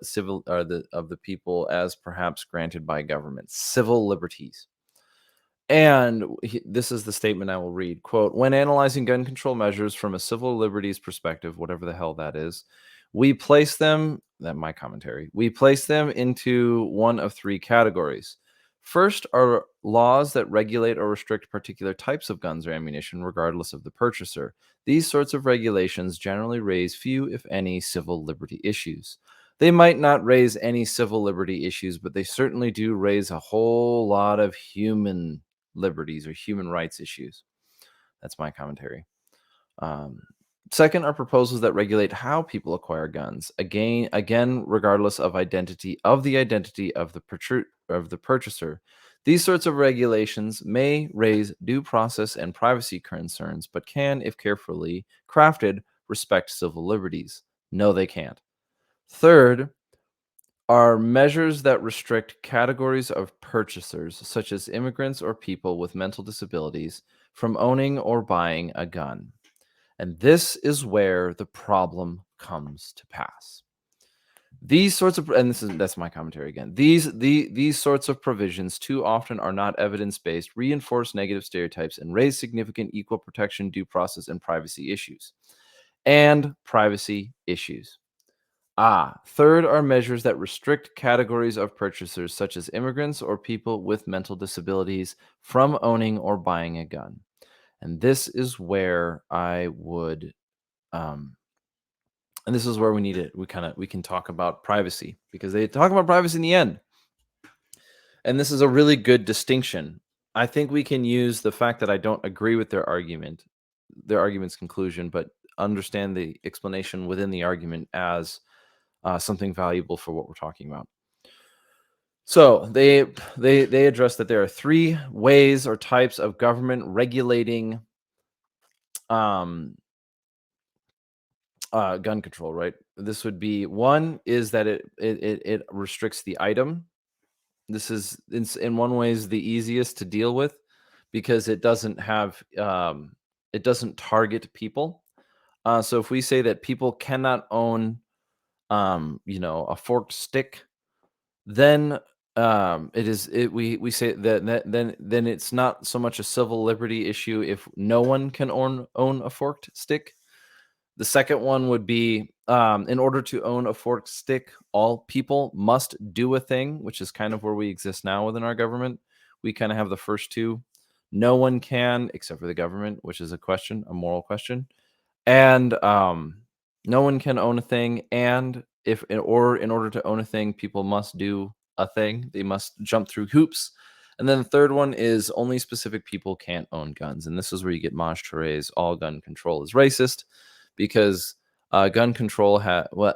or of the people, as perhaps granted by government. Civil liberties. And this is the statement I will read. Quote, when analyzing gun control measures from a civil liberties perspective, whatever the hell that is, We place them, that my commentary, we place them into one of three categories. First are laws that regulate or restrict particular types of guns or ammunition, regardless of the purchaser. These sorts of regulations generally raise few, if any, civil liberty issues. They might not raise any civil liberty issues, but they certainly do raise a whole lot of human liberties or human rights issues. That's my commentary. Um, Second are proposals that regulate how people acquire guns. Again, regardless of the identity of the purchaser. These sorts of regulations may raise due process and privacy concerns, but can, if carefully crafted, respect civil liberties. No, they can't. Third are measures that restrict categories of purchasers, such as immigrants or people with mental disabilities, from owning or buying a gun. And this is where the problem comes to pass. These sorts of, and that's my commentary again. These sorts of provisions too often are not evidence-based, reinforce negative stereotypes, and raise significant equal protection, due process, and privacy issues. Third are measures that restrict categories of purchasers, such as immigrants or people with mental disabilities, from owning or buying a gun. And this is where I would um, and this is where we need it. We can talk about privacy because they talk about privacy in the end. And this is a really good distinction. I think we can use the fact that I don't agree with their argument's conclusion, but understand the explanation within the argument as something valuable for what we're talking about. So they address that there are three ways or types of government regulating um, gun control, right? This would be one is that it restricts the item. This is in one ways the easiest to deal with because it doesn't target people. So if we say that people cannot own a forked stick, then we say then it's not so much a civil liberty issue if no one can own a forked stick. The second one would be in order to own a forked stick, all people must do a thing, which is kind of where we exist now within our government. We kind of have the first two. No one can, except for the government, which is a moral question. And no one can own a thing. And in order to own a thing, people must do a thing. They must jump through hoops. And then the third one is only specific people can't own guns. And this is where you get Maj Touré's all gun control is racist because gun control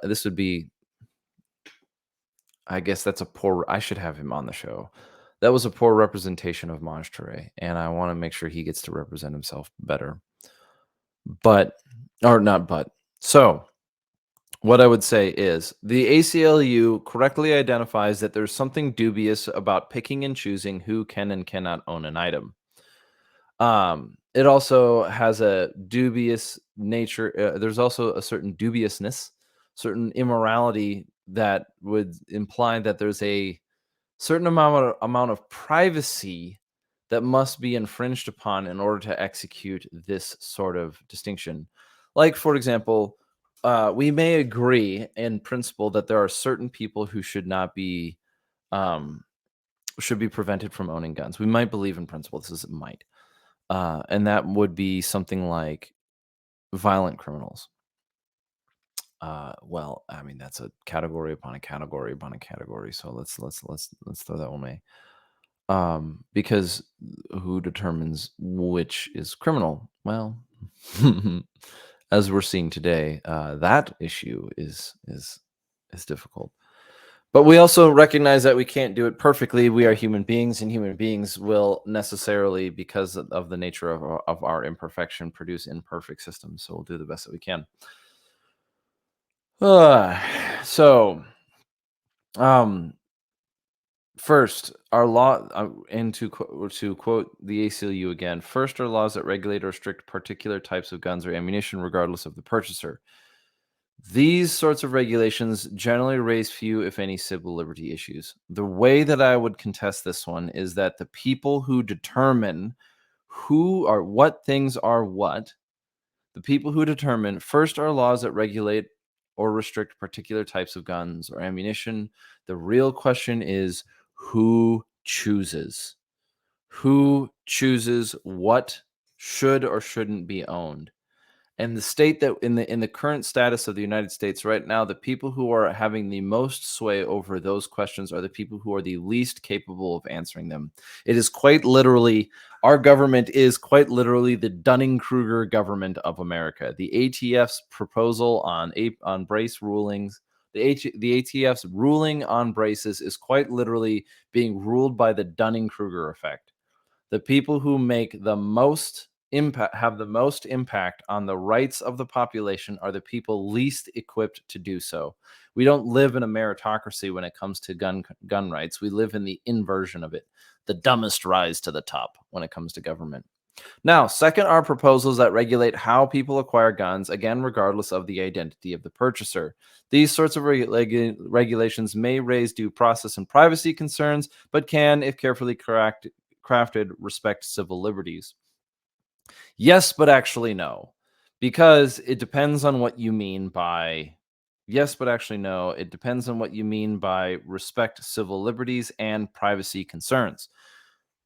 this would be, I guess that's I should have him on the show. That was a poor representation of Maj Touré, and I want to make sure he gets to represent himself better. But, or not but. So, what I would say is the ACLU correctly identifies that there's something dubious about picking and choosing who can and cannot own an item. It also has a dubious nature. There's also a certain dubiousness, certain immorality that would imply that there's a certain amount of privacy that must be infringed upon in order to execute this sort of distinction. Like, for example, we may agree in principle that there are certain people who um, should be prevented from owning guns. We might believe in principle. This is might. And that would be something like violent criminals. Well, I mean that's a category upon a category upon a category. So let's throw that one away. Because who determines which is criminal? Well, as we're seeing today, that issue is difficult. But we also recognize that we can't do it perfectly. We are human beings, and human beings will necessarily, because of the nature of our imperfection, produce imperfect systems. So we'll do the best that we can. So, first, our law, and to quote the ACLU again, first are laws that regulate or restrict particular types of guns or ammunition, regardless of the purchaser. These sorts of regulations generally raise few, if any, civil liberty issues. The way that I would contest this one is that the people who determine what things are what, the people who determine first are laws that regulate or restrict particular types of guns or ammunition. The real question is who chooses? Who chooses what should or shouldn't be owned? And the state that in the current status of the United States right now, the people who are having the most sway over those questions are the people who are the least capable of answering them. It is quite literally, our government is quite literally the Dunning-Kruger government of America. The ATF's proposal on brace rulings, the ATF's ruling on braces is quite literally being ruled by the Dunning-Kruger effect. The people who make the most impact, have the most impact on the rights of the population, are the people least equipped to do so. We don't live in a meritocracy when it comes to gun rights. We live in the inversion of it. The dumbest rise to the top when it comes to government. Now, second are proposals that regulate how people acquire guns, again, regardless of the identity of the purchaser. These sorts of regulations may raise due process and privacy concerns, but can, if carefully crafted, respect civil liberties. Yes, but actually no, because it depends on what you mean by yes, but actually no. It depends on what you mean by respect civil liberties and privacy concerns.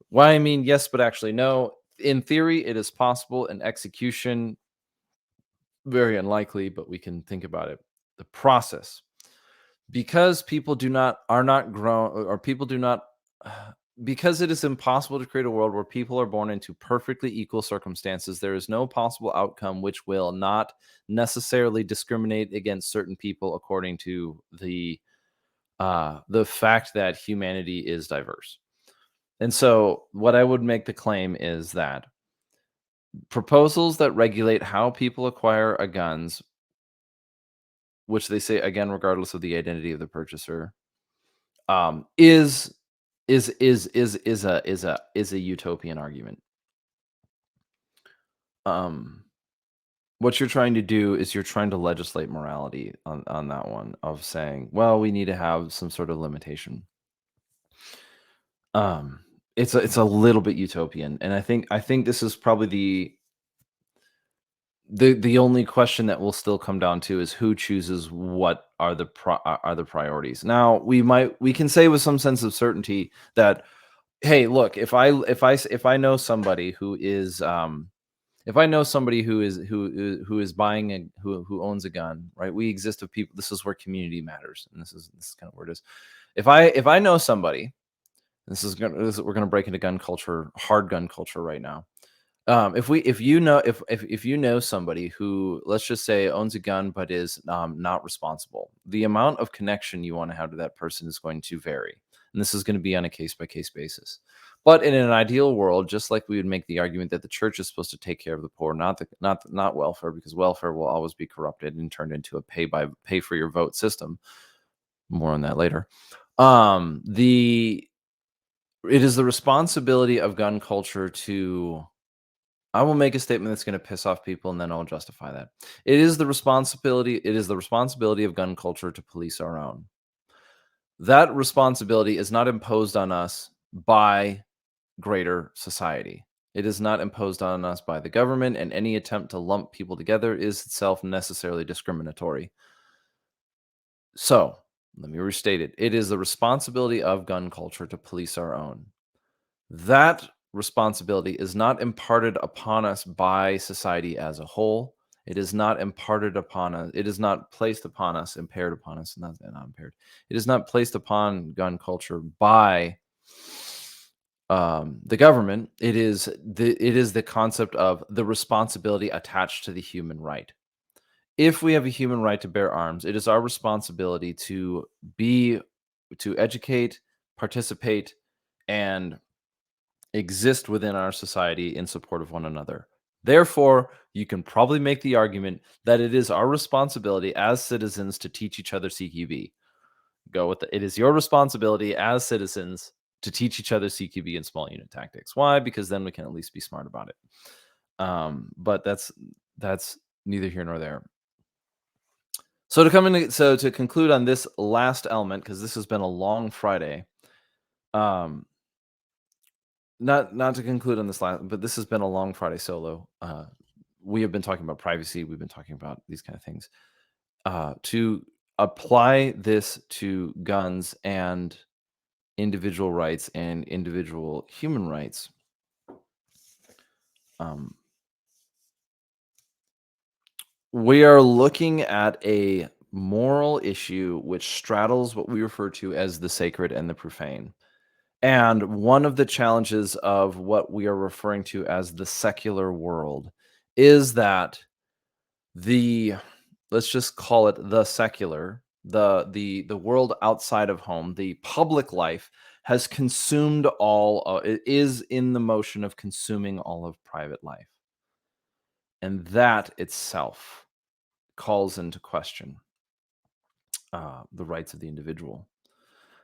Why I mean yes, but actually no. In theory, it is possible. In execution, very unlikely, but we can think about it. The process, because people do not are not grown, or people do not because it is impossible to create a world where people are born into perfectly equal circumstances. There is no possible outcome which will not necessarily discriminate against certain people according to the fact that humanity is diverse. And so what I would make the claim is that proposals that regulate how people acquire a guns, which they say again regardless of the identity of the purchaser, um, is is a utopian argument. Um, what you're trying to do is you're trying to legislate morality on that one of saying, well, we need to have some sort of limitation. Um, it's a little bit utopian, and I think this is probably the only question that will still come down to is who chooses what are are the priorities. Now, we can say with some sense of certainty that, hey, look, if I know somebody who is if I know somebody who is buying who owns a gun, right? We exist of people. This is where community matters, and this is kind of where it is. If I know somebody, we're gonna break into gun culture, hard gun culture right now. If you know somebody who, let's just say, owns a gun but is not responsible, the amount of connection you want to have to that person is going to vary, and this is going to be on a case by case basis. But in an ideal world, just like we would make the argument that the church is supposed to take care of the poor, not welfare, because welfare will always be corrupted and turned into a pay for your vote system. More on that later. The It is the responsibility of gun culture to, I will make a statement that's going to piss off people and then I'll justify that. It is the responsibility of gun culture to police our own. That responsibility is not imposed on us by greater society. It is not imposed on us by the government, and any attempt to lump people together is itself necessarily discriminatory. So, let me restate it. It is the responsibility of gun culture to police our own. That responsibility is not imparted upon us by society as a whole. It is not imparted upon us. It is not placed upon us, impaired upon us, not impaired. It is not placed upon gun culture by the government. It is the concept of the responsibility attached to the human right. If we have a human right to bear arms, it is our responsibility be to educate, participate, and exist within our society in support of one another. Therefore, you can probably make the argument that it is our responsibility as citizens to teach each other CQB. Go with it. It is your responsibility as citizens to teach each other CQB and small unit tactics. Why? Because then we can at least be smart about it. But that's neither here nor there. So to conclude on this last element, because this has been a long Friday. Not to conclude on this last, but this has been a long Friday solo. We have been talking about privacy. We've been talking about these kind of things. to apply this to guns and individual rights and individual human rights. Um, we are looking at a moral issue which straddles what we refer to as the sacred and the profane. And one of the challenges of what we are referring to as the secular world is that the let's just call it the secular, the world outside of home, the public life has consumed it is in the motion of consuming all of private life. And that itself calls into question the rights of the individual.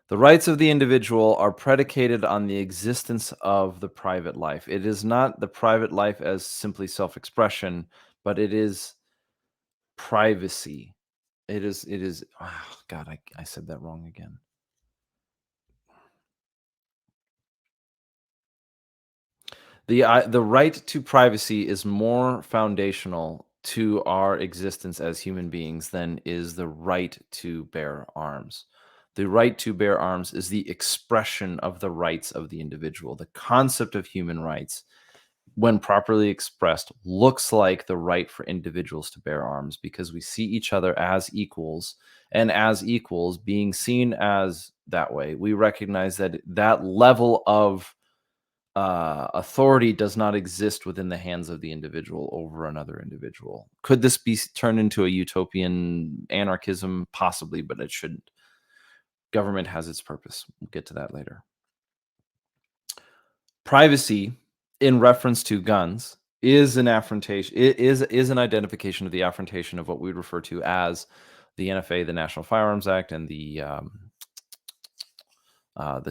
The rights of the individual are predicated on the existence of the private life. It is not the private life as simply self expression, but it is privacy. It is, oh God, I said that wrong again. The right to privacy is more foundational to our existence as human beings than is the right to bear arms. The right to bear arms is the expression of the rights of the individual. The concept of human rights, when properly expressed, looks like the right for individuals to bear arms because we see each other as equals. And as equals, being seen as that way, we recognize that that level of authority does not exist within the hands of the individual over another individual. Could this be turned into a utopian anarchism? Possibly, but it shouldn't. Government has its purpose. We'll get to that later. Privacy, in reference to guns, is an affrontation. It is an identification of the affrontation of what we would refer to as the NFA, the National Firearms Act, and the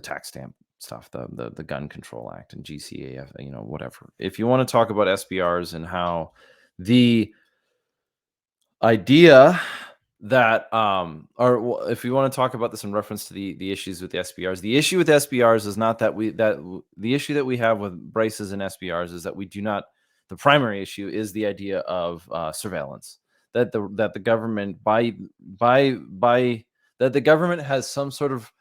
tax stamp stuff, the Gun Control Act and GCAF, whatever. If you want to talk about SBRs and how the idea that if you want to talk about this in reference to the issues with the SBRs, the issue with SBRs is not that the issue that we have with braces and SBRs is that we do not. The primary issue is the idea of surveillance, that the government by that the government has some sort of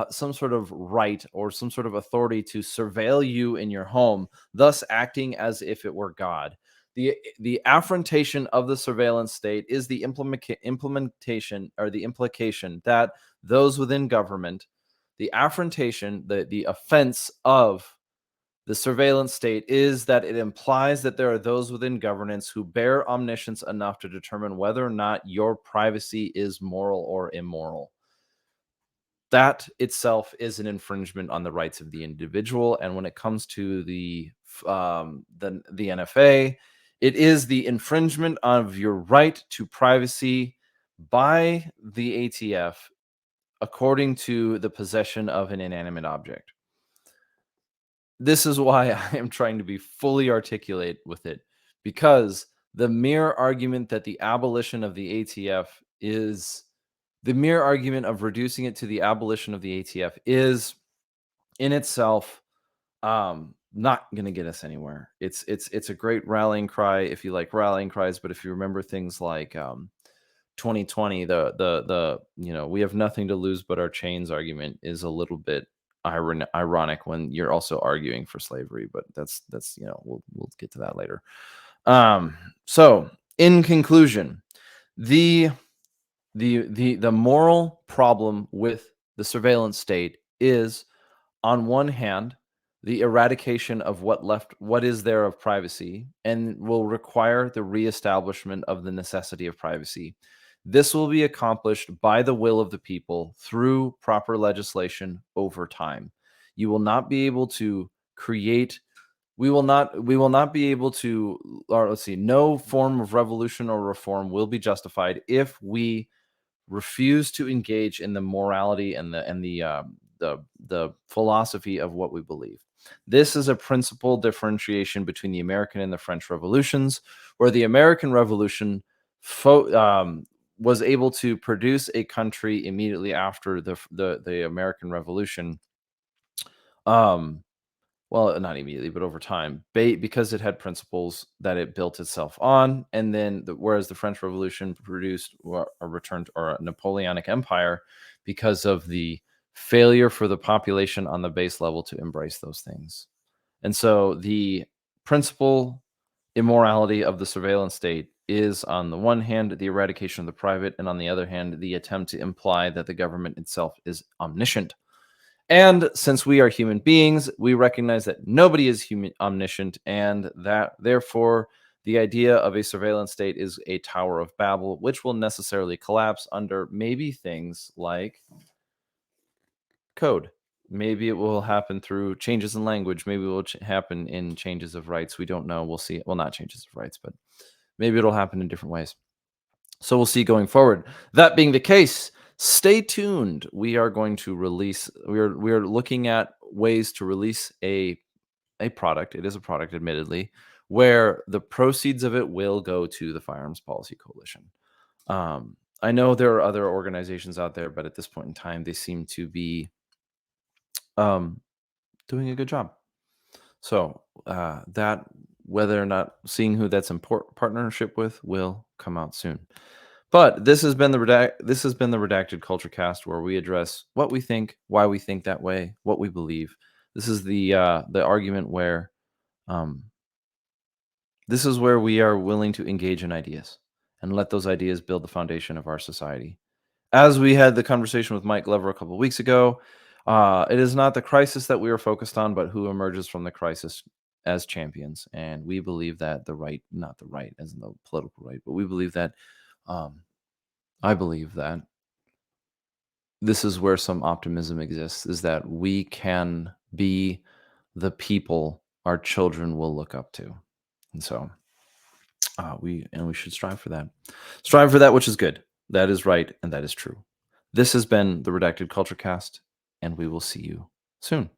some sort of right or some sort of authority to surveil you in your home, thus acting as if it were God. The affrontation of the surveillance state is the implementation or the implication that those within government, the affrontation, the offense of the surveillance state is that it implies that there are those within governance who bear omniscience enough to determine whether or not your privacy is moral or immoral. That itself is an infringement on the rights of the individual. And when it comes to the NFA, it is the infringement of your right to privacy by the ATF according to the possession of an inanimate object. This is why I am trying to be fully articulate with it, because the mere argument that the abolition of the ATF is the mere argument of reducing it to the abolition of the ATF is in itself not going to get us anywhere. It's a great rallying cry if you like rallying cries, but if you remember things like 2020, the we have nothing to lose but our chains argument is a little bit ironic when you're also arguing for slavery, but that's we'll get to that later. So in conclusion, the the moral problem with the surveillance state is, on one hand, the eradication of what is there of privacy, and will require the reestablishment of the necessity of privacy. This will be accomplished by the will of the people through proper legislation over time. You will not be able to create we will not be able to, or let's see, no form of revolution or reform will be justified if we refuse to engage in the morality and the philosophy of what we believe. This is a principal differentiation between the American and the French revolutions, where the American Revolution was able to produce a country immediately after the American Revolution, um, Well, not immediately, but over time, because it had principles that it built itself on, and then whereas the French Revolution produced a return or a Napoleonic Empire because of the failure for the population on the base level to embrace those things. And so the principal immorality of the surveillance state is, on the one hand, the eradication of the private, and on the other hand, the attempt to imply that the government itself is omniscient. And since we are human beings, we recognize that nobody is omniscient, and that therefore the idea of a surveillance state is a Tower of Babel, which will necessarily collapse under maybe things like code. Maybe it will happen through changes in language. Maybe it will happen in changes of rights. We don't know. We'll see. Well, not changes of rights, but maybe it'll happen in different ways. So we'll see going forward. That being the case, stay tuned. We are going to release. We are looking at ways to release a product. It is a product, admittedly, where the proceeds of it will go to the Firearms Policy Coalition. I know there are other organizations out there, but at this point in time, they seem to be um, doing a good job. So that whether or not seeing who that's in partnership with will come out soon. But this has been the Redacted Culture Cast, where we address what we think, why we think that way, what we believe. This is the argument where um, this is where we are willing to engage in ideas and let those ideas build the foundation of our society. As we had the conversation with Mike Glover a couple of weeks ago, it is not the crisis that we are focused on, but who emerges from the crisis as champions. And we believe that the right, not the right as in the political right, but we believe that, um, I believe that this is where some optimism exists, is that we can be the people our children will look up to. And so we should strive for that. Strive for that which is good, that is right, and that is true. This has been the Redacted Culture Cast, and we will see you soon.